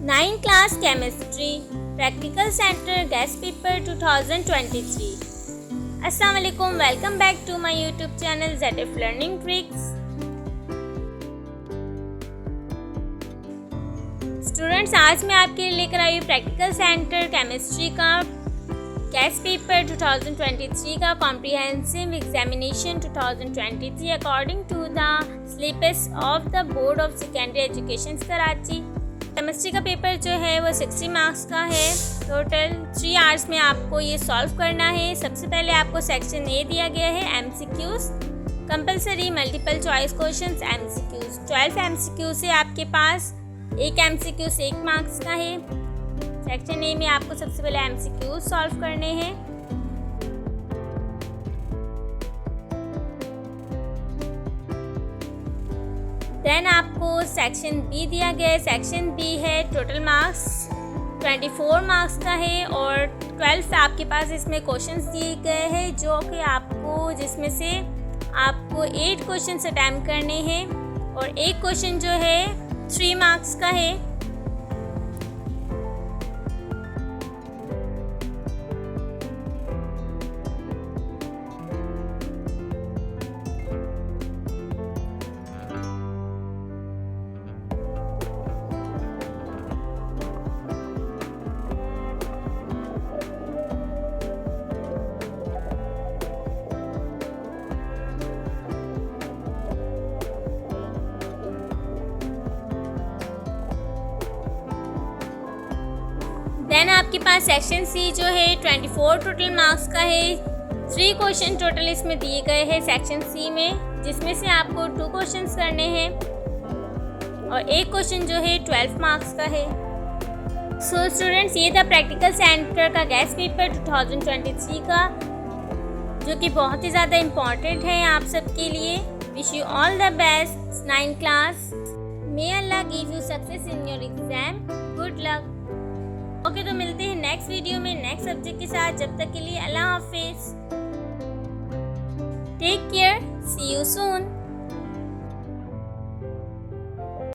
9th class chemistry practical center guest paper 2023. अस्सलाम वालेकुम, welcome back to my YouTube channel ZF learning tricks. Students, आज मैं आपके लिए लेकर आई हूँ प्रैक्टिकल सेंटर केमिस्ट्री का गेस्ट पेपर 2023 का comprehensive examination 2023 according to the syllabus of the board of secondary education Karachi. Chemistry का पेपर जो है वो 60 मार्क्स का है। टोटल 3 आवर्स में आपको ये सॉल्व करना है। सबसे पहले आपको सेक्शन ए दिया गया है MCQs, compulsory multiple choice questions MCQs। 12 MCQ से आपके पास एक MCQ 1 मार्क्स का है। सेक्शन ए में आपको सबसे पहले MCQs सॉल्व करने हैं। देन आपको सेक्शन बी दिया गया है। सेक्शन बी है टोटल मार्क्स 24 मार्क्स का है और 12 आपके पास इसमें क्वेश्चंस दिए गए हैं जो कि आपको जिसमें से आपको 8 क्वेश्चंस अटैम्प्ट करने हैं और एक क्वेश्चन जो है 3 मार्क्स का है। देन आपके पास सेक्शन सी जो है 24 टोटल मार्क्स का है। 3 क्वेश्चन टोटल इसमें दिए गए हैं सेक्शन सी में, जिसमें से आपको 2 क्वेश्चंस करने हैं और एक क्वेश्चन जो है 12 मार्क्स का है। सो स्टूडेंट्स, ये था प्रैक्टिकल सेंटर का गेस्ट पेपर 2023 का, जो कि बहुत ही ज़्यादा इम्पॉर्टेंट है आप सबके लिए। Wish you all the best 9th class. May अल्लाह give you success in your exam. Good luck. Okay, तो मिलते हैं नेक्स्ट वीडियो में नेक्स्ट सब्जेक्ट के साथ। जब तक के लिए अल्लाह हाफिज, take care, see you soon.